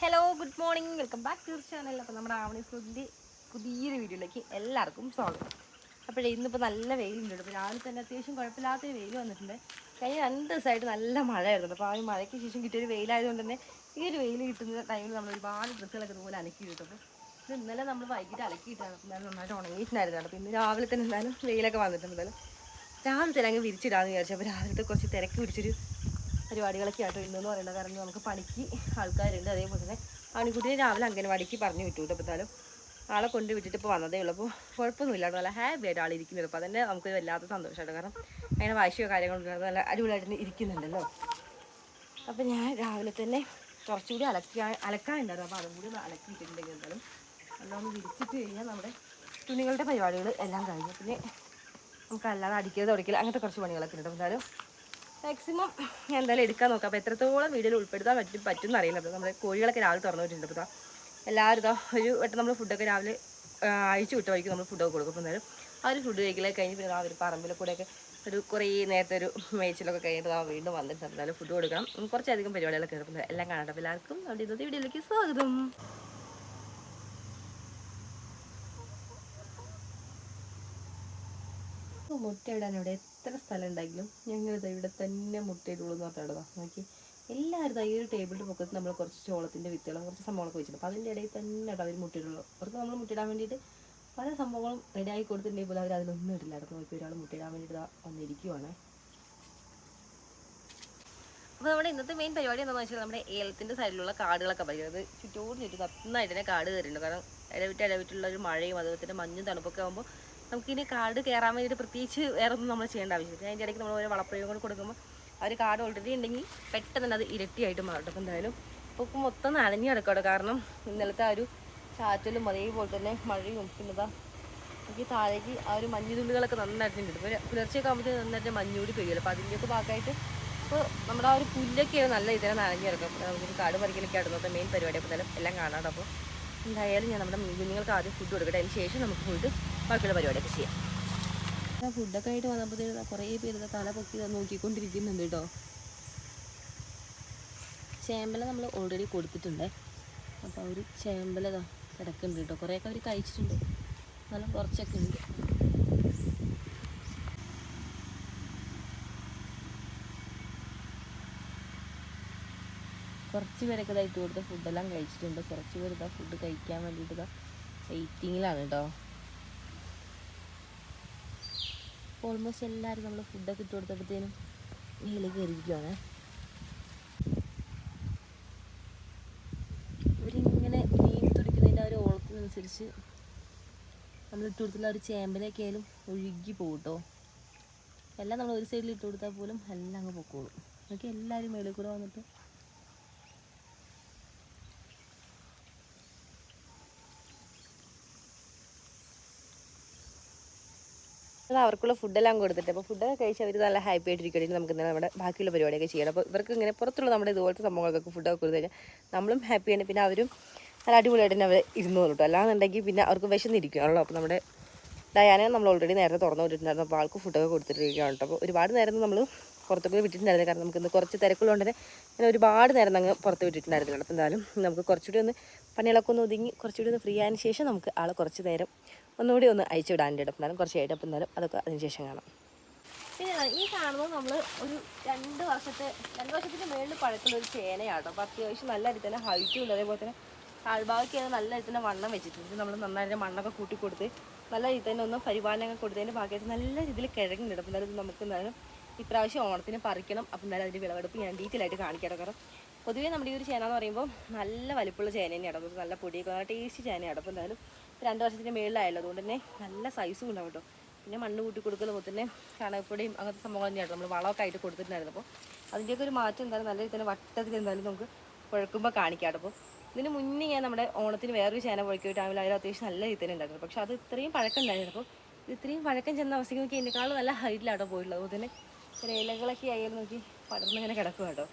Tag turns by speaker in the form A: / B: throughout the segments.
A: Hello good morning, welcome back to channel. അപ്പോൾ നമ്മുടെ ആവണീസിൻ്റെ പുതിയൊരു വീഡിയോയിലേക്ക് എല്ലാവർക്കും സ്വാഗതം. അപ്പോഴേ ഇന്നിപ്പോൾ നല്ല വെയിലുണ്ട്. അപ്പോൾ രാവിലെ തന്നെ അത്യാവശ്യം കുഴപ്പമില്ലാത്തൊരു വെയിൽ വന്നിട്ടുണ്ട്. കഴിഞ്ഞ 2 ദിവസമായിട്ട് നല്ല മഴയായിരുന്നു. അപ്പോൾ ആ ഒരു മഴയ്ക്ക് ശേഷം കിട്ടിയൊരു വെയിലായതുകൊണ്ട് തന്നെ ഈ ഒരു വെയിൽ കിട്ടുന്ന ടൈമിൽ നമ്മൾ ഒരുപാട് ഡ്രസ്സുകളൊക്കെ ഇതുപോലെ അലക്കി കിട്ടും. അപ്പോൾ ഇത് ഇന്നലെ നമ്മൾ വൈകിട്ട് അലക്കിയിട്ടാണ്. അപ്പോൾ എന്തായാലും നന്നായിട്ട് ഉണങ്ങിയിട്ടുണ്ടായിരുന്നു. അപ്പോൾ ഇന്ന് രാവിലെ തന്നെ എന്തായാലും വെയിലൊക്കെ വന്നിട്ടുണ്ട്. എന്തായാലും രാവിലെ തന്നെ അങ്ങ് വിരിച്ചിടാമെന്ന് വിചാരിച്ചു. അപ്പോൾ രാവിലത്തെ കുറച്ച് തിരക്ക് പിടിച്ചൊരു പരിപാടികളൊക്കെ ആട്ടോ ഇന്നെന്ന് പറയുന്നത്. കാരണം നമുക്ക് പണിക്ക് ആൾക്കാരുണ്ട്. അതേപോലെ തന്നെ ആൺകുട്ടിയെ രാവിലെ അംഗൻവാടിക്ക് പറഞ്ഞു വിട്ടു. അപ്പോൾ എന്തായാലും ആളെ കൊണ്ട് വിട്ടിട്ട് ഇപ്പോൾ വന്നതേ ഉള്ളൂ. അപ്പോൾ കുഴപ്പമൊന്നുമില്ല, നല്ല ഹാപ്പി ആയിട്ട് ആളിരിക്കുന്നുണ്ട്. അപ്പോൾ അതന്നെ നമുക്ക് വല്ലാത്ത സന്തോഷമായിട്ട്. കാരണം അങ്ങനെ വാശിയോ കാര്യങ്ങളൊന്നും നല്ല അടിപൊളിയായിട്ട് ഇരിക്കുന്നുണ്ടല്ലോ. അപ്പോൾ ഞാൻ രാവിലെ തന്നെ കുറച്ചുകൂടി അലക്കാനുണ്ടായിരുന്നു. അപ്പോൾ അതും കൂടി അലക്കിയിട്ടുണ്ടെങ്കിൽ എന്തായാലും എല്ലാം ഒന്ന് വിരിച്ചിട്ട് കഴിഞ്ഞാൽ നമ്മുടെ തുണികളുടെ പരിപാടികൾ എല്ലാം കഴിഞ്ഞു. പിന്നെ നമുക്ക് അല്ലാതെ അടിക്കൽ തുടക്കൽ അങ്ങനത്തെ കുറച്ച് പണികളൊക്കെ ഉണ്ട്. എന്തായാലും മാക്സിമം ഞാൻ എന്തായാലും എടുക്കാൻ നോക്കാം. അപ്പോൾ എത്രത്തോളം വീഡിയോയിൽ ഉൾപ്പെടുത്താൻ പറ്റുമെന്ന് അറിയില്ല. അപ്പോൾ നമ്മുടെ കോഴികളൊക്കെ രാവിലെ തുറന്നു വിട്ടിട്ടുണ്ട്. അപ്പോൾ എല്ലാവരും ഒരു വട്ടം നമ്മൾ ഫുഡൊക്കെ രാവിലെ അഴിച്ചു വിട്ട വഴിക്ക് നമ്മൾ ഫുഡൊക്കെ കൊടുക്കും. അപ്പോൾ എന്തായാലും ആ ഒരു ഫുഡ് കഴിക്കലൊക്കെ കഴിഞ്ഞ് പിന്നെ ആ ഒരു പറമ്പിലെ കൂടെയൊക്കെ ഒരു കുറേ നേരത്തെ ഒരു മേച്ചിലൊക്കെ കഴിഞ്ഞിട്ട് ആ വീണ്ടും വന്നിട്ട് എന്തായാലും ഫുഡ് കൊടുക്കണം. കുറച്ചധികം പരിപാടികളൊക്കെ ഉണ്ട്. എല്ലാം കാണാം. അപ്പോൾ എല്ലാവർക്കും അവിടെ ഇന്നത്തെ വീഡിയോയിലേക്ക് സ്വാഗതം. മുട്ടയിടാൻ ഇവിടെ എത്ര സ്ഥലം ഉണ്ടെങ്കിലും ഞങ്ങളിത് ഇവിടെ തന്നെ മുട്ടയിടുള്ളൂ എന്ന് പറഞ്ഞിടതാ നോക്കി. എല്ലാവരും ഈ ഒരു ടേബിളിൻ്റെ പൊക്കത്ത് നമ്മൾ കുറച്ച് ചോളത്തിൻ്റെ വിത്തുകളും കുറച്ച് സംഭവങ്ങളൊക്കെ വെച്ചിട്ടുണ്ട്. അപ്പോൾ അതിൻ്റെ ഇടയിൽ തന്നെ അവർ മുട്ടയിടുള്ളൂ. അവർക്ക് നമ്മൾ മുട്ടയിടാൻ വേണ്ടിയിട്ട് പല സംഭവങ്ങളും റെഡിയാക്കി കൊടുത്തിട്ടുണ്ടെങ്കിൽ പോലും അവർ അതിലൊന്നും ഇടില്ല. അടുത്ത് നോക്കി ഒരാൾ മുട്ടയിടാൻ വേണ്ടിയിട്ട് വന്നിരിക്കുവാണ്. അപ്പോൾ നമ്മുടെ ഇന്നത്തെ മെയിൻ പരിപാടി എന്താണെന്ന് വെച്ചാൽ നമ്മുടെ ഏലത്തിൻ്റെ സൈഡിലുള്ള കാടുകളൊക്കെ പറയുന്നത് ചുറ്റോട് ചുറ്റും നന്നായിട്ട് തന്നെ കാട് കയറിയിട്ടുണ്ട്. കാരണം ഇടവിട്ടുള്ള ഒരു മഴയും അതുപോലെ തന്നെ മഞ്ഞും തണുപ്പൊക്കെ ആകുമ്പോൾ നമുക്കിനി കാട് കയറാൻ വേണ്ടിയിട്ട് പ്രത്യേകിച്ച് വേറെ ഒന്നും നമ്മൾ ചെയ്യേണ്ട ആവശ്യമില്ല. അതിൻ്റെ ഇടയ്ക്ക് നമ്മൾ ഓരോ വളപ്രയോഗങ്ങൾ കൊടുക്കുമ്പോൾ ആ ഒരു കാട് ഓൾറെഡി ഉണ്ടെങ്കിൽ പെട്ടെന്ന് തന്നെ അത് ഇരട്ടിയായിട്ട് മാറും. അപ്പോൾ എന്തായാലും ഇപ്പോൾ മൊത്തം നനഞ്ഞു കിടക്കട്ടെ. കാരണം ഇന്നലത്തെ ആ ഒരു ചാറ്റലും അതേപോലെ തന്നെ മഴയും പിന്നെതാ എനിക്ക് താഴേക്ക് ആ ഒരു മഞ്ഞുതുള്ളികളൊക്കെ നന്നായിട്ടുണ്ട്. ഇപ്പോൾ പുലർച്ചയൊക്കെ ആകുമ്പോഴത്തേക്ക് നന്നായിട്ട് മഞ്ഞൂടി പെയ്യുമല്ലോ. അപ്പോൾ അതിൻ്റെയൊക്കെ ഭാഗമായിട്ട് ഇപ്പോൾ നമ്മുടെ ആ ഒരു പുല്ലൊക്കെയാണ് നല്ല ഇതിനെ നനഞ്ഞു കിടക്കും. അപ്പോൾ നമുക്കൊരു കാട് പറിക്കലൊക്കെ ആയിരുന്നു മെയിൻ പരിപാടി. അപ്പോൾ എന്തായാലും എല്ലാം കാണാം. അപ്പോൾ എന്തായാലും ഞാൻ നമ്മുടെ കുഞ്ഞുങ്ങൾക്ക് ആദ്യം ഫുഡ് കൊടുക്കട്ടെ. അതിന് ശേഷം നമുക്ക് പോയിട്ട് ബാക്കിയുള്ള പരിപാടിയൊക്കെ ചെയ്യാം. ഫുഡൊക്കെ ആയിട്ട് വന്നപ്പോഴത്തേക്ക് കുറേ പേര് തല പൊക്കി നോക്കിക്കൊണ്ടിരിക്കുന്നുണ്ട് കേട്ടോ. ചേമ്പല നമ്മൾ ഓൾറെഡി കൊടുത്തിട്ടുണ്ട്. അപ്പോൾ അവർ ചേമ്പല കിടക്കുന്നുണ്ട് കേട്ടോ. കുറേയൊക്കെ അവർ കഴിച്ചിട്ടുണ്ട്, നല്ല കുറച്ചൊക്കെ ഉണ്ട്. കുറച്ച് പേരൊക്കെ ഇതായിട്ട് കൊടുത്ത ഫുഡെല്ലാം കഴിച്ചിട്ടുണ്ട്. കുറച്ച് പേര് ഇതാ ഫുഡ് കഴിക്കാൻ വേണ്ടിയിട്ട് വെയിറ്റിങ്ങിലാണ് കേട്ടോ. ഓൾമോസ്റ്റ് എല്ലാവരും നമ്മൾ ഫുഡൊക്കെ ഇട്ട് കൊടുത്തപ്പോഴത്തേനും മേലെ കയറിയിരിക്കുകയാണ്. ഇവരിങ്ങനെ നീന്തി തുടിക്കുന്നതിൻ്റെ ആ ഒരു ഓളത്തിനനുസരിച്ച് നമ്മൾ ഇട്ട് കൊടുത്തുള്ള ഒരു ചേമ്പലൊക്കെ ആയാലും ഒഴുകി പോകും കേട്ടോ. എല്ലാം നമ്മൾ ഒരു സൈഡിൽ ഇട്ട് കൊടുത്താൽ പോലും എല്ലാം അങ്ങ് പൊക്കോളും. അതൊക്കെ എല്ലാവരും മേളിൽ കൂടെ വന്നിട്ട് അത് അവർക്കുള്ള ഫുഡെല്ലാം കൊടുത്തിട്ട് അപ്പോൾ ഫുഡൊക്കെ കഴിച്ച് അവർ നല്ല ഹാപ്പി ആയിട്ടിരിക്കണമെങ്കിൽ നമുക്ക് ഇന്നലെ നമ്മുടെ ബാക്കിയുള്ള പരിപാടിയൊക്കെ ചെയ്യണം. അപ്പോൾ ഇവർക്ക് ഇങ്ങനെ പുറത്തുള്ള നമ്മുടെ ഇതുപോലത്തെ സംഭവങ്ങൾക്കൊക്കെ ഫുഡൊക്കെ കൊടുത്തു കഴിഞ്ഞാൽ നമ്മളും ഹാപ്പിയാണ്. പിന്നെ അവരും നല്ല അടിപൊളിയായിട്ട് തന്നെ അവർ ഇരുന്നു കേട്ടോ. അല്ലാന്നുണ്ടെങ്കിൽ പിന്നെ അവർക്ക് വിശന്നിരിക്കുകയാണല്ലോ. അപ്പോൾ നമ്മുടെ ഡയാനെ നമ്മൾ ഓൾറെഡി നേരത്തെ തുറന്നു വിട്ടിട്ടുണ്ടായിരുന്നു. അപ്പോൾ ആൾക്ക് ഫുഡൊക്കെ കൊടുത്തിട്ടിരിക്കുകയാണ് കേട്ടോ. അപ്പോൾ ഒരുപാട് നേരം നമ്മൾ പുറത്തൊക്കെ വിട്ടിട്ടുണ്ടായിരുന്നു. കാരണം നമുക്ക് ഇന്ന് കുറച്ച് തിരക്കുള്ളതുകൊണ്ട് തന്നെ ഞാൻ ഒരുപാട് നേരം അങ്ങ് പുറത്ത് വിട്ടിട്ടുണ്ടായിരുന്നില്ല. അപ്പോൾ എന്തായാലും നമുക്ക് കുറച്ചുകൂടി ഒന്ന് പണികളൊക്കെ ഒന്ന് ഒതുങ്ങി കുറച്ചുകൂടി ഒന്ന് ഫ്രീ ആയതിന് ശേഷം നമുക്ക് ആളെ കുറച്ച് നേരം ഒന്നുകൂടി ഒന്ന് അയച്ചു വിടാൻ്റെ ഇടം. എന്നാലും കുറച്ചായിട്ട് അപ്പോൾ എന്തായാലും അതൊക്കെ അതിന് ശേഷം കാണാം. പിന്നെ ഈ കാണുന്നത് നമ്മൾ ഒരു 2 വർഷത്തിന് മേളിൽ പഴക്കുന്ന ഒരു ചേനയാട്ടോ. അപ്പോൾ അത്യാവശ്യം നല്ല രീതിയിൽ തന്നെ ഹൈറ്റും ഉണ്ട്. അതേപോലെ തന്നെ താഴ്ഭാഗമൊക്കെ നല്ല രീതിയിൽ തന്നെ വണ്ണം വെച്ചിട്ടുണ്ട്. നമ്മൾ നന്നായിട്ട് മണ്ണൊക്കെ കൂട്ടി കൊടുത്ത് നല്ല രീതിയിൽ തന്നെ ഒന്ന് പരിപാലനങ്ങൾ കൊടുത്തതിൻ്റെ ഭാഗമായിട്ട് നല്ല രീതിയിൽ കിഴങ്ങുണ്ട്. അപ്പോൾ എന്തായാലും നമുക്ക് എന്തായാലും ഇപ്രാവശ്യം ഓണത്തിന് പറിക്കണം. അപ്പോൾ എന്തായാലും അതിൻ്റെ വിളവെടുപ്പ് ഞാൻ ഡീറ്റെയിൽ ആയിട്ട് കാണിക്കാം. കാരണം പൊതുവേ നമ്മുടെ ഈ ഒരു ചേന എന്ന് പറയുമ്പോൾ നല്ല വലിപ്പമുള്ള ചേന തന്നെയാണ്. അപ്പോൾ നല്ല പൊടിയൊക്കെ നല്ല ടേസ്റ്റ് ചേനയാണ്. അപ്പോൾ എന്തായാലും 2 വർഷത്തിൻ്റെ മേളിലായല്ലോ, അതുകൊണ്ട് തന്നെ നല്ല സൈസും ഉണ്ടാവും കേട്ടോ. പിന്നെ മണ്ണ് കൂട്ടി കൊടുക്കുന്ന പോലെ തന്നെ ചാണകപ്പൊടിയും അങ്ങനത്തെ സംഭവങ്ങൾ തന്നെയാണ് നമ്മൾ വളമൊക്കെ ആയിട്ട് കൊടുത്തിട്ടുണ്ടായിരുന്നു. അപ്പോൾ അതിൻ്റെയൊക്കെ ഒരു മാറ്റം എന്തായാലും നല്ല രീതിയിൽ തന്നെ വട്ടത്തിൽ എന്തായാലും നമുക്ക് കുഴക്കുമ്പോൾ കാണിക്കാം. അപ്പോൾ ഇതിന് മുന്നേ ഞാൻ നമ്മുടെ ഓണത്തിന് വേറൊരു ചേന പൊഴിക്കുക ടൈമിൽ അതിൽ അത്യാവശ്യം നല്ല രീതിയിൽ തന്നെ ഉണ്ടായിരുന്നു. പക്ഷേ അത് ഇത്രയും പഴക്കം ഉണ്ടായിരുന്നു. അപ്പോൾ ഇത്രയും പഴക്കം ചെന്ന അവസ്ഥയ്ക്ക് നോക്കി എന്നെക്കാളും നല്ല ഹൈറ്റിലാട്ടോ പോയിട്ടുള്ളത്. അതുപോലെ തന്നെ ഇലകളൊക്കെ ആയാലും നോക്കി പടർന്നിങ്ങനെ കിടക്കും കേട്ടോ.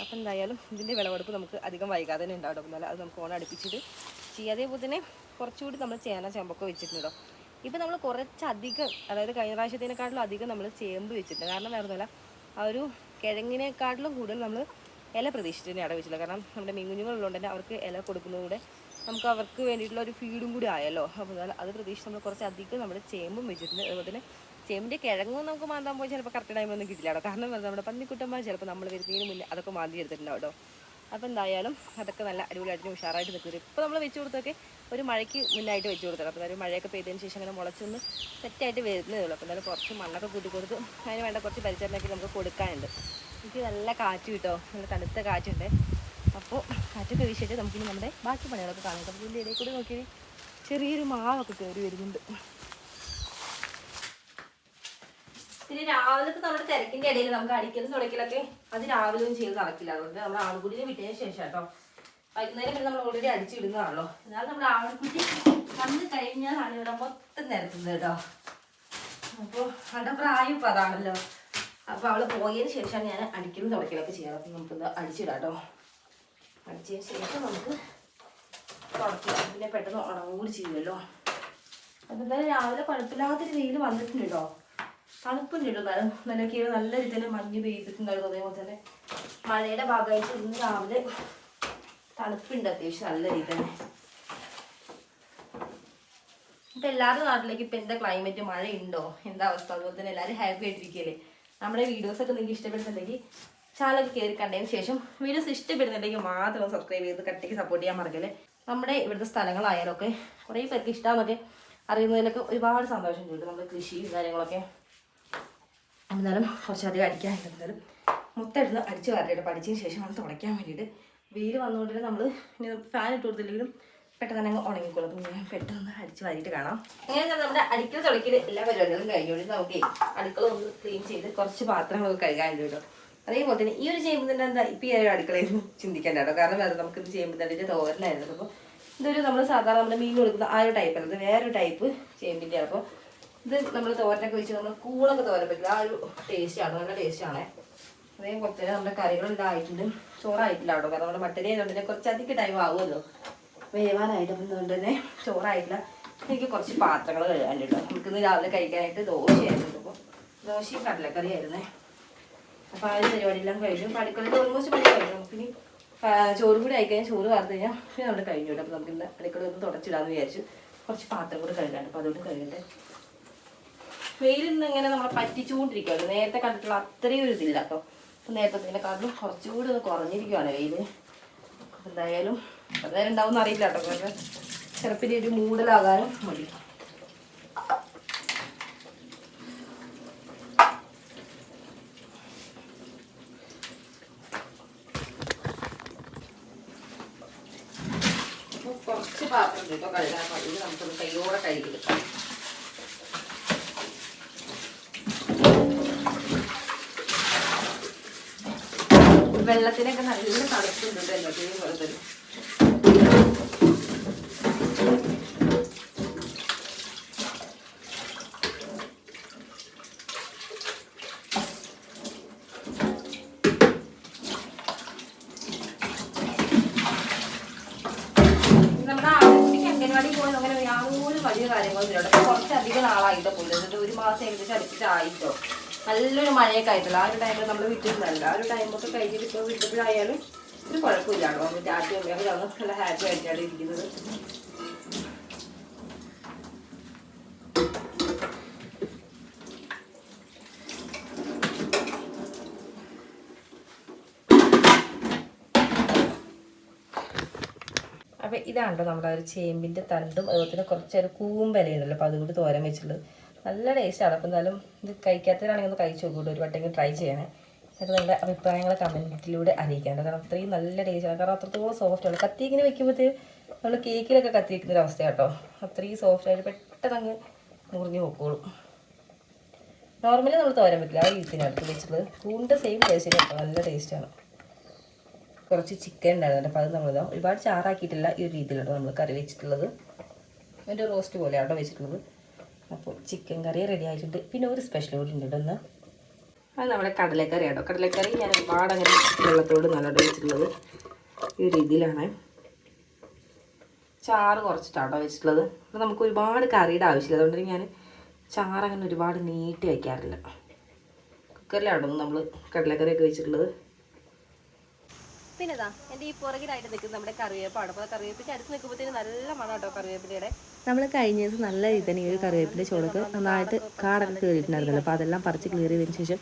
A: അപ്പോൾ എന്തായാലും ഇതിൻ്റെ വിളവെടുപ്പ് നമുക്ക് അധികം വൈകാതെ തന്നെ ഉണ്ടാവും. എന്നാലും അത് നമുക്ക് ഓണം അടുപ്പിച്ചിട്ട് ചെയ്യുക. അതേപോലെ തന്നെ കുറച്ചുകൂടി നമ്മൾ ചേന ചെമ്പൊക്കെ വെച്ചിട്ടുണ്ടോ. ഇപ്പം നമ്മൾ കുറച്ചധികം, അതായത് കഴിഞ്ഞ പ്രാവശ്യത്തിനെക്കാട്ടിലും അധികം നമ്മൾ ചേമ്പ് വെച്ചിട്ടുണ്ട്. കാരണം വേറൊന്നുമല്ല, ആ ഒരു കിഴങ്ങിനെക്കാട്ടിലും കൂടുതൽ നമ്മൾ ഇല പ്രതീക്ഷിച്ച് തന്നെ അവിടെ വെച്ചില്ല. കാരണം നമ്മുടെ മീൻ കുഞ്ഞുങ്ങളുള്ളതുകൊണ്ട് തന്നെ അവർക്ക് ഇല കൊടുക്കുന്നതുകൂടെ നമുക്ക് അവർക്ക് വേണ്ടിയിട്ടുള്ള ഒരു ഫീഡും കൂടി ആയല്ലോ. അപ്പോൾ അത് പ്രതീക്ഷിച്ച് നമ്മൾ കുറച്ച് അധികം നമ്മുടെ ചേമ്പും വെച്ചിട്ടുണ്ട്. അതുപോലെ തന്നെ ചേമ്പിൻ്റെ കിഴങ്ങും നമുക്ക് മാന്താൻ പോയി ചിലപ്പോൾ കറക്റ്റ് ടൈമൊന്നും കിട്ടില്ല കേട്ടോ. കാരണം നമ്മുടെ പന്നിക്കുട്ടന്മാർ ചിലപ്പോൾ നമ്മൾ വരുന്നതിന് മുന്നേ അതൊക്കെ മാന്തി എടുത്തിട്ടുണ്ടാവും കേട്ടോ. അപ്പോൾ എന്തായാലും അതൊക്കെ നല്ല അടിപൊളിയായിട്ട് ഉഷാറായിട്ട് നിൽക്കുന്നത്. ഇപ്പോൾ നമ്മൾ വെച്ച് കൊടുത്തൊക്കെ ഒരു മഴയ്ക്ക് മുന്നായിട്ട് വെച്ച് കൊടുത്തത്. അപ്പോൾ ഒരു മഴയൊക്കെ പെയ്തതിന് ശേഷം അങ്ങനെ മുളച്ചൊന്ന് സെറ്റായിട്ട് വരുന്നതേ ഉള്ളൂ. അപ്പോൾ എന്തായാലും കുറച്ച് മണ്ണൊക്കെ കൂട്ടി കൊടുത്ത് അതിന് വേണ്ട കുറച്ച് പരിചരണമൊക്കെ നമുക്ക് കൊടുക്കാനുണ്ട്. എനിക്ക് നല്ല കാറ്റ് കിട്ടോ, നല്ല തണുത്ത കാറ്റുണ്ട്. അപ്പോൾ കാറ്റൊക്കെ വീശിയിട്ട് നമുക്കിനി നമ്മുടെ ബാക്കി പണികളൊക്കെ കാണാം. അപ്പോൾ ഇതിൻ്റെ ഇടയിൽ കൂടെ നോക്കി ചെറിയൊരു മാവൊക്കെ കയറി വരുന്നുണ്ട്. പിന്നെ രാവിലത്തെ നമ്മുടെ തിരക്കിൻ്റെ ഇടയിൽ നമുക്ക് അടിക്കലും തുടക്കലൊക്കെ അത് രാവിലെ ഒന്നും ചെയ്ത് നടക്കില്ല. അതുകൊണ്ട് നമ്മൾ ആൺകുട്ടിനെ വിട്ടതിന് ശേഷം കേട്ടോ, വൈകുന്നേരം പിന്നെ നമ്മൾ ഓൾറെഡി അടിച്ചിടുന്നതാണല്ലോ. എന്നാൽ നമ്മുടെ ആൺകുട്ടി വന്ന് കഴിഞ്ഞാലാണ് ഇവിടെ മൊത്തം നിരത്തുന്നത് കേട്ടോ. അപ്പോൾ അവിടെ പ്രായം ഇപ്പം അതാണല്ലോ. അപ്പോൾ അവൾ പോയതിന് ശേഷമാണ് ഞാൻ അടിക്കലും തുടക്കലൊക്കെ ചെയ്യാറ്. അപ്പം നമുക്കിത് അടിച്ചിടാം കേട്ടോ. അടിച്ചതിന് ശേഷം നമുക്ക് തുടക്കില്ല, പിന്നെ പെട്ടെന്ന് ഉണങ്ങും കൂടി ചെയ്യുമല്ലോ. അപ്പം എന്തായാലും രാവിലെ കുഴപ്പമില്ലാത്തൊരു വെയിൽ വന്നിട്ടുണ്ട് കേട്ടോ. തണുപ്പുണ്ട് കേട്ടോ. നല്ല കീഴ് നല്ല രീതിയിൽ തന്നെ മഞ്ഞ് പെയ്തിട്ടുണ്ടായിരുന്നു. അതേപോലെ തന്നെ മഴയുടെ ഭാഗമായിട്ട് ഇന്ന് രാവിലെ തണുപ്പുണ്ട് അത്യാവശ്യം നല്ല രീതിയിൽ തന്നെ. ഇപ്പം എല്ലാവരുടെ നാട്ടിലേക്ക് ഇപ്പം എന്താ ക്ലൈമറ്റ്, മഴയുണ്ടോ, എന്താ അവസ്ഥ? അതുപോലെ തന്നെ എല്ലാവരും ഹാപ്പി ആയിട്ടിരിക്കുകയല്ലേ. നമ്മുടെ വീഡിയോസൊക്കെ നിങ്ങൾക്ക് ഇഷ്ടപ്പെടുന്നുണ്ടെങ്കിൽ ചാനൽ കയറി കണ്ടതിന് ശേഷം വീഡിയോസ് ഇഷ്ടപ്പെടുന്നുണ്ടെങ്കിൽ മാത്രം സബ്സ്ക്രൈബ് ചെയ്ത് കട്ടിക്ക് സപ്പോർട്ട് ചെയ്യാൻ മറക്കല്ലേ. നമ്മുടെ ഇവിടുത്തെ സ്ഥലങ്ങളായാലൊക്കെ കുറേ പേർക്ക് ഇഷ്ടമാണെന്നൊക്കെ അറിയുന്നതിലൊക്കെ ഒരുപാട് സന്തോഷം കിട്ടും. നമ്മുടെ കൃഷിയും കാര്യങ്ങളൊക്കെ. എന്നാലും കുറച്ചധികം അടിക്കാനുണ്ട്. എന്തായാലും മൊത്തമായിട്ട് അടിച്ച് വരട്ടെ. പഠിച്ചതിന് ശേഷമാണ് തുടയ്ക്കാൻ വേണ്ടിയിട്ട്. വെയിൽ വന്നുകൊണ്ട് തന്നെ നമ്മൾ ഇനി ഫാൻ ഇട്ട് കൊടുത്തില്ലെങ്കിലും പെട്ടെന്ന് തന്നെ അങ്ങ് ഉണങ്ങിക്കോളും. അപ്പോൾ ഞാൻ പെട്ടെന്ന് അടിച്ച് വാരിയിട്ട് കാണാം. അങ്ങനെ നമ്മുടെ അടിക്കൽ തുടക്കൽ എല്ലാ പരിപാടികളും കഴിഞ്ഞോണ്ട് നമുക്ക് അടുക്കള ഒന്ന് ക്ലീൻ ചെയ്ത് കുറച്ച് പാത്രങ്ങളൊക്കെ കഴുകാനുണ്ട് കേട്ടോ. അതേപോലെ തന്നെ ഈ ഒരു ചേമ്പുന്നതിൻ്റെ എന്താ ഇപ്പം ഈ ഒരു അടുക്കളയൊന്നും ചിന്തിക്കേണ്ട കേട്ടോ. കാരണം അത് നമുക്കിത് ചേമ്പുന്നതിൻ്റെ തോരനായിരുന്നു. അപ്പോൾ ഇതൊരു നമ്മൾ സാധാരണ നമ്മുടെ മീൻ കൊടുക്കുന്ന ആ ഒരു ടൈപ്പ് അല്ല, ഇത് വേറൊരു ടൈപ്പ് ചേമ്പിൻ്റെ. അപ്പോൾ ഇത് നമ്മൾ തോരനൊക്കെ വെച്ച് നമ്മൾ കൂണൊക്കെ തോരൻ പറ്റില്ല. ആ ഒരു ടേസ്റ്റാണ്, നല്ല ടേസ്റ്റാണ്. അതേപോലെ തന്നെ നമ്മുടെ കറികളെല്ലാം ആയിട്ടുണ്ട്. ചോറായിട്ടില്ല കേട്ടോ. കാരണം നമ്മുടെ മട്ടരി ആയതുകൊണ്ട് തന്നെ കുറച്ചധികം ടൈം ആകുമല്ലോ വേവാനായിട്ട്. അപ്പം അതുകൊണ്ട് തന്നെ ചോറായിട്ടില്ല. എനിക്ക് കുറച്ച് പാത്രങ്ങൾ കഴുകാനുണ്ട് കേട്ടോ. നമുക്കിന്ന് രാവിലെ കഴിക്കാനായിട്ട് ദോശയായിരുന്നു. അപ്പോൾ ദോശയും കടലക്കറിയായിരുന്നേ. അപ്പോൾ ആ ഒരു പരിപാടിയെല്ലാം കഴിഞ്ഞു. അടുക്കളയിൽ ഓൾമോസ്റ്റ് പണി കഴിഞ്ഞു. നമുക്കിനി ചോറ് കൂടി ആയിക്കഴിഞ്ഞാൽ ചോറ് വാർത്ത് കഴിഞ്ഞാൽ പിന്നെ നമ്മൾ കഴിഞ്ഞു കേട്ടോ. അപ്പോൾ നമുക്കിന്ന് അടുക്കള ഒന്ന് തുടച്ചിടാമെന്ന് വിചാരിച്ചു. കുറച്ച് പാത്രം കൂടി കഴുകാനുണ്ട്. അപ്പോൾ അതുകൊണ്ട് കഴുകട്ടെ. വെയിൽ നിന്ന് ഇങ്ങനെ നമ്മളെ പറ്റിച്ചുകൊണ്ടിരിക്കുകയാണ്. നേരത്തെ കണ്ടിട്ടുള്ള അത്രയും ഒരു ഇതില്ല കേട്ടോ. അപ്പം നേരത്തെ കുറച്ചുകൂടി ഒന്ന് കുറഞ്ഞിരിക്കുകയാണ് വെയിൽ. അപ്പം എന്തായാലും നേരം ഉണ്ടാവും അറിയില്ല കേട്ടോ. കാരണം ചെറുപ്പിൻ്റെ ഒരു മൂടലാകാനും മതി. കുറച്ച് പാത്രം കേട്ടോ കഴുകാൻ മതി. നമുക്കൊന്ന് കയ്യോടെ കഴുകിയെടുക്കാം. വെള്ളത്തിനൊക്കെ നല്ല തണുപ്പുണ്ട് എല്ലാത്തിനും വെള്ളത്തിൽ. നമ്മുടെ ആൺകുട്ടിക്ക് അംഗൻവാടി പോയി അങ്ങനെ യാതൊരു വലിയ കാര്യങ്ങളൊന്നും ഇല്ല. കുറച്ചധികം നാളായിട്ടോ പോലും. എന്നിട്ട് ഒരു മാസം ഏകദേശം അടുപ്പിച്ചായിട്ടോ. നല്ലൊരു മഴയൊക്കെ ആയിട്ടില്ല. ആ ഒരു ടൈമിൽ നമ്മൾ വിട്ടിട്ടുണ്ടായില്ല. ആ ഒരു ടൈമൊക്കെ കഴിഞ്ഞിട്ട് ഇപ്പോൾ വിട്ടപ്പോഴായാലും ഒരു കുഴപ്പമില്ലാണോ. വന്നിട്ട് ആദ്യം അമ്മയൊക്കെയാണ് നല്ല ഹാപ്പി ആയിട്ടാണ് ഇരിക്കുന്നത്. അപ്പോൾ ഇതാണ് കേട്ടോ നമ്മുടെ ഒരു ചേമ്പിൻ്റെ തണ്ടും അതുപോലെ തന്നെ കുറച്ചൊരു കൂമ്പലയുണ്ടല്ലോ. അപ്പോൾ അതുകൊണ്ട് തോരൻ വെച്ചിട്ടുള്ളത് നല്ല ടേസ്റ്റാണ്. അപ്പോൾ എന്തായാലും ഇത് കഴിക്കാത്തവരാണെങ്കിൽ ഒന്ന് കഴിച്ച് നോക്കൂട്ടോ. ഒരു വട്ടെങ്കിലും ട്രൈ ചെയ്യണേ. എന്നിട്ട് നിങ്ങളുടെ അഭിപ്രായങ്ങൾ കമൻറ്റിലൂടെ അറിയിക്കേണ്ടത്. കാരണം അത്രയും നല്ല ടേസ്റ്റാണ്. കാരണം അത്രത്തോളം സോഫ്റ്റാണ്. കത്തി ഇങ്ങനെ വെക്കുമ്പോഴത്തേക്ക് നമ്മൾ കേക്കിലൊക്കെ കത്തി വെക്കുന്നൊരു അവസ്ഥ കേട്ടോ. അത്രയും സോഫ്റ്റായിട്ട് പെട്ടെന്ന് അങ്ങ് മുറിഞ്ഞ് നോക്കോളും. നോർമലി നമ്മൾ തോരൻ വെക്കില്ല. ആ രീതിയിനടുത്ത് വെച്ചിട്ടുള്ളത് കൂണിൻ്റെ സെയിം ടേസ്റ്റിന് കേട്ടോ. നല്ല ടേസ്റ്റാണ്. കുറച്ച് ചിക്കൻ ഉണ്ടായിരുന്നു. അപ്പോൾ അത് നമ്മളിതാ ഒരുപാട് ചാറാക്കിയിട്ടില്ല. ഈ ഒരു രീതിയിലാണ് നമ്മൾ കറി വെച്ചിട്ടുള്ളത്. അതിൻ്റെ റോസ്റ്റ് പോലെയാണ് കേട്ടോ വെച്ചിട്ടുള്ളത്. അപ്പോൾ ചിക്കൻ കറി റെഡി ആയിട്ടുണ്ട്. പിന്നെ ഒരു സ്പെഷ്യൽ കൂടി ഉണ്ട് ഒന്ന്. അത് നമ്മുടെ കടലക്കറി കേട്ടോ. കടലക്കറി ഞാൻ ഒരുപാട് അങ്ങനെ വെള്ളത്തോട് നല്ലോണം വെച്ചിട്ടുള്ളത് ഈ രീതിയിലാണ്. ചാറ് കുറച്ചിട്ടാട്ടോ വെച്ചിട്ടുള്ളത്. അപ്പോൾ നമുക്ക് ഒരുപാട് കറിയുടെ ആവശ്യമില്ല. അതുകൊണ്ട് ഞാൻ ചാറ് അങ്ങനെ ഒരുപാട് നീട്ടി വയ്ക്കാറില്ല. കുക്കറിലാണോ നമ്മൾ കടലക്കറിയൊക്കെ വെച്ചിട്ടുള്ളത്. പിന്നെ ഇതാ എൻ്റെ ഈ പുറകിലായിട്ട് നിൽക്കുന്നത് നമ്മുടെ കറിവേപ്പാണ്. അപ്പോൾ കറിവേപ്പിൻ്റെ അടുത്ത് നിൽക്കുമ്പോഴത്തേന് നല്ല മണം കേട്ടോ കറിവേപ്പിലയുടെ. നമ്മൾ കഴിഞ്ഞ ദിവസം നല്ല രീതിയിൽ തന്നെ ഈ ഒരു കറിവേപ്പിൻ്റെ ചോടൊക്കെ നന്നായിട്ട് കാടൊക്കെ കയറിയിട്ടുണ്ടായിരുന്നല്ലോ. അപ്പോൾ അതെല്ലാം പറിച്ച് ക്ലിയർ ചെയ്തതിന് ശേഷം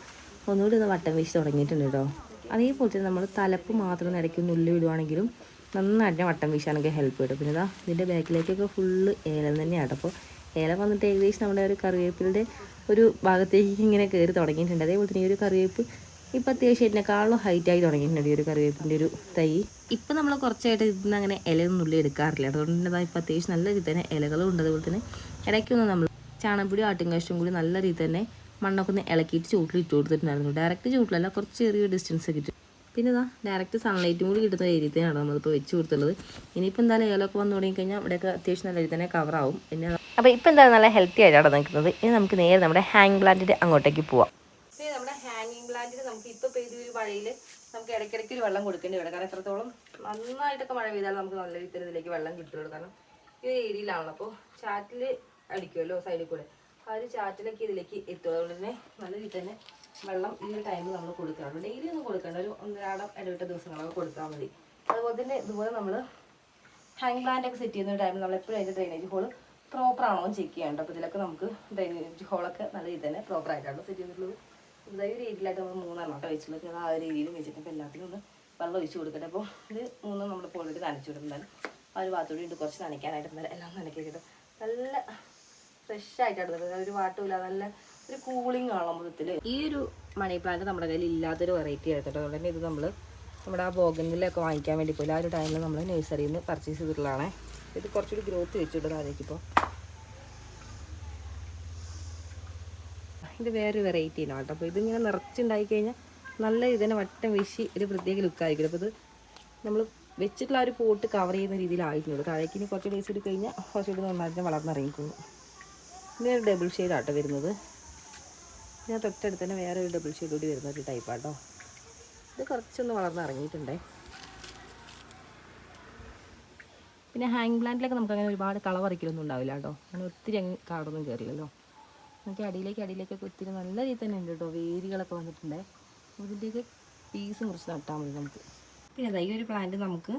A: ഒന്നുകൂടി ഒന്ന് വട്ടം വീശി തുടങ്ങിയിട്ടുണ്ട് കേട്ടോ. അതേപോലെ തന്നെ നമ്മൾ തലപ്പ് മാത്രം ഇടയ്ക്ക് നുള്ളി വിടുവാണെങ്കിലും നന്നായിട്ട് വട്ടം വീശാനൊക്കെ ഹെൽപ്പ് കിട്ടും. പിന്നെ ഇതാ ഇതിൻ്റെ ബാക്കിലേക്കൊക്കെ ഫുള്ള് ഏലം തന്നെയാണ്. അപ്പോൾ ഏലം വന്നിട്ട് ഏകദേശം നമ്മുടെ ഒരു കറിവേപ്പിൻ്റെ ഒരു ഭാഗത്തേക്ക് ഇങ്ങനെ കയറി തുടങ്ങിയിട്ടുണ്ട്. അതേപോലെ തന്നെ ഈ ഒരു കറിവേപ്പ് ഇപ്പം അത്യാവശ്യം ഇതിനേക്കാളും ഹൈറ്റായി തുടങ്ങിയിട്ടുണ്ട് ഈ ഒരു കറിവേപ്പിൻ്റെ ഒരു തൈ. ഇപ്പം നമ്മൾ കുറച്ചായിട്ട് ഇതിന് അങ്ങനെ ഇലയൊന്നും ഉള്ളി എടുക്കാറില്ല. അതുകൊണ്ട് തന്നെ ഇപ്പം അത്യാവശ്യം നല്ല രീതിയിൽ തന്നെ ഇലകളും ഉണ്ട്. അതുപോലെ തന്നെ ഇടയ്ക്കൊന്നും നമ്മൾ ചാണകപ്പൊടി ആട്ടിൻകാഷ്ടും കൂടി നല്ല രീതിയിൽ തന്നെ മണ്ണൊക്കെ ഒന്ന് ഇളക്കിയിട്ട് ചൂട്ടിൽ ഇട്ട് കൊടുത്തിട്ടുണ്ടായിരുന്നു. ഡയറക്റ്റ് ചൂട്ടിലല്ല, കുറച്ച് ചെറിയ ഡിസ്റ്റൻസ് കിട്ടും. പിന്നെ ഇതാ ഡയറക്റ്റ് സൺലൈറ്റും കൂടി കിട്ടുന്ന ഏരിയത്തിനാണ് നമ്മളിപ്പോൾ വെച്ച് കൊടുത്തുള്ളത്. ഇനിയിപ്പോൾ എന്തായാലും ഏലമൊക്കെ വന്നു തുടങ്ങിക്കഴിഞ്ഞാൽ ഇവിടെയൊക്കെ അത്യാവശ്യം നല്ല രീതിയിൽ തന്നെ കവറാവും. പിന്നെ അപ്പോൾ ഇപ്പോൾ എന്തായാലും നല്ല ഹെൽത്തി ആയിട്ടാണ് നിൽക്കുന്നത്. ഇനി നമുക്ക് നേരെ നമ്മുടെ ഹാങ് പ്ലാന്റിൻ്റെ അങ്ങോട്ടേക്ക് പോവാം. പിന്നെ നമ്മുടെ ഹാങ്ങിങ് പ്ലാന്റിന് നമുക്ക് ഇപ്പോൾ പെയ്ത ഒരു മഴയിൽ നമുക്ക് ഇടയ്ക്കിടയ്ക്ക് ഒരു വെള്ളം കൊടുക്കേണ്ടി വരും. കാരണം എത്രത്തോളം നന്നായിട്ടൊക്കെ മഴ പെയ്താൽ നമുക്ക് നല്ല രീതിയിൽ ഇതിലേക്ക് വെള്ളം കിട്ടുള്ളൂ. കാരണം ഈ ഏരിയയിലാണല്ലോ, അപ്പോൾ ചാറ്റിൽ അടിക്കുമല്ലോ സൈഡിൽ കൂടെ, ആ ഒരു ചാറ്റിലൊക്കെ ഇതിലേക്ക് എത്തും. അതുകൊണ്ട് തന്നെ നല്ല രീതിയിൽ തന്നെ വെള്ളം ഈ ഒരു ടൈമിൽ നമ്മൾ കൊടുക്കണം. ഡെയിലി ഒന്നും കൊടുക്കേണ്ട, ഒരു ഒന്നരാടം ഇടവിട്ട ദിവസങ്ങളൊക്കെ കൊടുത്താൽ മതി. അതുപോലെ തന്നെ ഇതുപോലെ നമ്മൾ ഹാങ് പ്ലാന്റ് ഒക്കെ സെറ്റ് ചെയ്യുന്ന ടൈമിൽ നമ്മൾ എപ്പോഴും അതിൻ്റെ ഡ്രെയിനേജ് ഹോൾ പ്രോപ്പർ ആണോ എന്ന് ചെക്ക് ചെയ്യേണ്ടത്. അപ്പോൾ ഇതിലൊക്കെ നമുക്ക് ഡ്രെയിനേജ് ഹോളൊക്കെ നല്ല രീതിയിൽ തന്നെ പ്രോപ്പർ ആയിട്ടാണ് സെറ്റ് ചെയ്തിട്ടുള്ളത്. ഇതായ രീതിയിലായിട്ട് നമ്മൾ 3 എണ്ണം വെച്ചിട്ടുള്ളത്. ഞാൻ ആ ഒരു രീതിയിൽ വെച്ചിട്ട് ഇപ്പോൾ എല്ലാത്തിനും ഒന്ന് വെള്ളം ഒഴിച്ച് കൊടുക്കട്ടെ. അപ്പോൾ ഇത് 3 നമ്മൾ ഓൾറെഡി നനച്ചു കൊടുക്കുന്നുണ്ടാലും ആ ഒരു ഭാഗത്തോടെ ഉണ്ട് കുറച്ച് നനയ്ക്കാനായിട്ട്. എന്നാലും എല്ലാം നനയ്ക്കി കിട്ടും. നല്ല ഫ്രഷ് ആയിട്ടാണ് ഒരു വാട്ടുമില്ല, നല്ല ഒരു കൂളിംഗ് ആണ് മൊത്തത്തിൽ. ഈ ഒരു മണി പ്ലാന്റ് നമ്മുടെ കയ്യിൽ ഇല്ലാത്തൊരു വെറൈറ്റി ആയിരുന്നു. അതുകൊണ്ട് തന്നെ ഇത് നമ്മൾ നമ്മുടെ ആ ബോഗനിലൊക്കെ വാങ്ങിക്കാൻ വേണ്ടി പോയില്ല. ആ ഒരു ടൈമിൽ നമ്മൾ നഴ്സറിയിൽ നിന്ന് പർച്ചേസ് ചെയ്തിട്ടുള്ളതാണ്. ഇത് കുറച്ചുകൂടി ഗ്രോത്ത് വെച്ചിട്ടുണ്ട് അതിലേക്കിപ്പോൾ. ഇത് വേറൊരു വെറൈറ്റി ആണ് കേട്ടോ. അപ്പോൾ ഇതിങ്ങനെ നിറച്ചുണ്ടായി കഴിഞ്ഞാൽ നല്ല ഇതിനെ വട്ടം വീശി ഒരു പ്രത്യേക ലുക്കായിരിക്കും. അപ്പോൾ ഇത് നമ്മൾ വെച്ചിട്ടുള്ള ആ ഒരു പോട്ട് കവർ ചെയ്യുന്ന രീതിയിലായിട്ടുണ്ട്. താഴേക്ക് ഇനി കുറച്ച് ഡേയ്സ് എടുത്ത് കഴിഞ്ഞാൽ കുറച്ചുകൂടി നന്നായിട്ട് വളർന്നിറങ്ങിക്കുന്നു. ഇതൊരു ഡബിൾ ഷെയ്ഡാട്ടോ വരുന്നത്. ഞാൻ തൊട്ടടുത്ത് തന്നെ വേറെ ഒരു ഡബിൾ ഷെയ്ഡ് കൂടി വരുന്ന ഒരു ടൈപ്പാട്ടോ. ഇത് കുറച്ചൊന്ന് വളർന്നിറങ്ങിയിട്ടുണ്ടേ. പിന്നെ ഹാങ് പ്ലാന്റിലൊക്കെ നമുക്ക് അങ്ങനെ ഒരുപാട് കളവറിക്കലൊന്നും ഉണ്ടാവില്ല കേട്ടോ. അങ്ങനെ ഒത്തിരി അങ്ങ് കാടൊന്നും കയറില്ലല്ലോ. നമുക്ക് അടിയിലേക്കൊക്കെ ഒത്തിരി നല്ല രീതിയിൽ തന്നെ ഉണ്ട് കേട്ടോ. വേരുകളൊക്കെ വന്നിട്ടുണ്ട്. ഇതിൻ്റെയൊക്കെ പീസ് മുറിച്ച് നട്ടാൽ മതി നമുക്ക്. പിന്നെ അതാ ഈ ഒരു പ്ലാന്റ് നമുക്ക്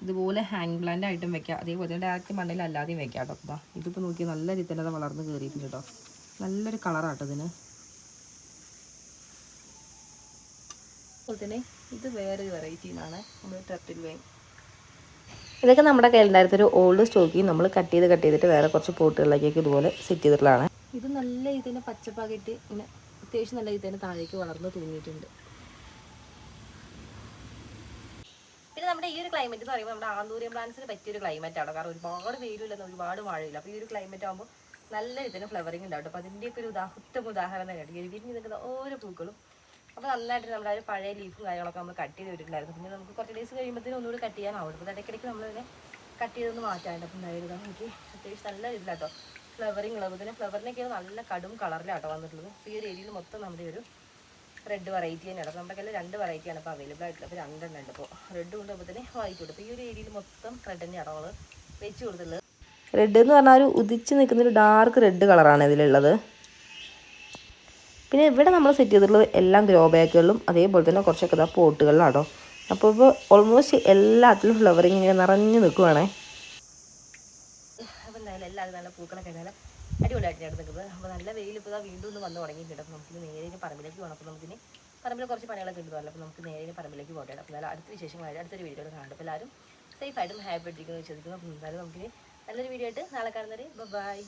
A: ഇതുപോലെ ഹാങ് പ്ലാന്റ് ആയിട്ടും വെക്കാം. അതേപോലെ തന്നെ ഡയറക്റ്റ് മണ്ണിൽ അല്ലാതെയും വെക്കാം കേട്ടോ. അപ്പോൾ ഇതിപ്പോൾ നോക്കി നല്ല രീതിയിൽ തന്നെ അത് വളർന്ന് കയറിയിട്ടുണ്ട് കേട്ടോ. നല്ലൊരു കളറാട്ടോ ഇതിന്. അതുപോലെ തന്നെ ഇത് വേറൊരു വെറൈറ്റിന്നാണ് നമ്മൾ ടർട്ടിൽ വൈൻ. ഇതൊക്കെ നമ്മുടെ കയ്യിലുണ്ടായിരുന്നൊരു ഓൾഡ് സ്റ്റോക്കിൽ നമ്മൾ കട്ട് ചെയ്തിട്ട് വേറെ കുറച്ച് പോട്ടുകളിലേക്കൊക്കെ ഇതുപോലെ സെറ്റ് ചെയ്തിട്ടുള്ളതാണ്. ഇത് നല്ല ഇതിന് പച്ചപ്പാകിട്ട് ഇങ്ങനെ അത്യാവശ്യം നല്ല ഇതിന് താഴേക്ക് വളർന്ന് തൂങ്ങിയിട്ടുണ്ട്. പിന്നെ നമ്മുടെ ഈ ഒരു ക്ലൈമറ്റ് എന്ന് പറയുമ്പോൾ നമ്മുടെ ആന്തൂരിയം പ്ലാന്റ്സിന് പറ്റിയൊരു ക്ലൈമറ്റ് ആണ്. കാരണം ഒരുപാട് വെയിലില്ലെന്ന് ഒരുപാട് മഴയില്ല. അപ്പോൾ ഈ ഒരു ക്ലൈമറ്റ് ആകുമ്പോൾ നല്ല ഇതിന് ഫ്ലവറിങ് ഉണ്ടാവും. അപ്പോൾ അതിൻ്റെയൊക്കെ ഒരു ഉത്തമ ഉദാഹരണം കേട്ടോ. വിരിഞ്ഞ് നിൽക്കുന്ന ഓരോ പൂക്കളും. അപ്പോൾ നന്നായിട്ട് നമ്മുടെ ആ ഒരു പഴയ ലീഫും കാര്യങ്ങളൊക്കെ നമ്മൾ കട്ട് ചെയ്ത് വിട്ടിട്ടുണ്ടായിരുന്നു. പിന്നെ നമുക്ക് കുറച്ച് ഡേയ്സ് കഴിയുമ്പോഴത്തേനും ഒന്നുകൂടി കട്ട് ചെയ്യാനാവും. അപ്പോൾ ഇടയ്ക്കിടയ്ക്ക് നമ്മളിതിനെ കട്ട് ചെയ്തൊന്ന് മാറ്റാറുണ്ട്. അപ്പം എന്തായാലും എനിക്ക് അത്യാവശ്യം നല്ല ഇതിലാട്ടോ ഫ്ലവറിങ് ഉള്ളത്. പിന്നെ ഫ്ലവറിനൊക്കെയാണ് നല്ല കടും കളറിലാട്ടോ വന്നിട്ടുള്ളത്. അപ്പോൾ ഈ ഒരു ഏരിയയിൽ മൊത്തം നമ്മുടെ ഒരു റെഡ് വെറൈറ്റി തന്നെയാണ്. അപ്പോൾ നമ്മുടെ കയ്യിൽ 2 വെറൈറ്റിയാണ് ഇപ്പോൾ അവൈലബിൾ ആയിട്ടുള്ളത്. അപ്പോൾ 2 എണ്ണം ഉണ്ട്. അപ്പോൾ റെഡ് കൊണ്ട് അപ്പോൾ തന്നെ വൈറ്റ് ഉണ്ട്. അപ്പോൾ ഈ ഒരു ഏരിയയിൽ മൊത്തം റെഡ് തന്നെയാണ് നമ്മൾ വെച്ച് കൊടുത്തുള്ളത്. റെഡ് എന്ന് പറഞ്ഞാൽ ഒരു ഉദിച്ച് നിൽക്കുന്നൊരു ഡാർക്ക് റെഡ് കളറാണ് ഇതിലുള്ളത്. പിന്നെ ഇവിടെ നമ്മൾ സെറ്റ് ചെയ്തിട്ടുള്ളത് എല്ലാം ഗ്രോ ബാഗുകളിലും അതേപോലെ തന്നെ കുറച്ചൊക്കെ പോട്ടുകളിലാണോ. അപ്പോൾ ഇപ്പോൾ ഓൾമോസ്റ്റ് എല്ലാത്തിലും ഫ്ലവറിങ് ഇങ്ങനെ നിറഞ്ഞു നിൽക്കുവാണേ. അപ്പോൾ എന്തായാലും എല്ലാവരും നല്ല പൂക്കളൊക്കെ ആയാലും അടിപൊളിയായിട്ടാണ് നിൽക്കുന്നത്. അപ്പോൾ നല്ല വെയിൽ ഇപ്പോൾ വീണ്ടും ഒന്ന് വന്ന് തുടങ്ങിയിട്ടുണ്ട്. അപ്പോൾ നമുക്ക് നേരെ പറമ്പിലേക്ക് പോകണം. അപ്പോൾ നമുക്കിനി പറമ്പിൽ കുറച്ച് പണികളൊക്കെ ഉണ്ടല്ലോ. അപ്പോൾ നമുക്ക് നേരെ പറമ്പിലേക്ക് പോകട്ടെ. അപ്പോൾ എന്തായാലും അടുത്ത വിശേഷങ്ങളായിട്ട് അടുത്തൊരു വീഡിയോ കാണും. അപ്പോൾ എല്ലാവരും സേഫായിട്ടും ഹാപ്പി ആയിട്ടിരിക്കുന്നു വിശ്വസിക്കുന്നു. അപ്പോൾ എന്തായാലും നമുക്കിനി നല്ലൊരു വീഡിയോ ആയിട്ട് നാളെ കാണുന്നവരെ ബൈ.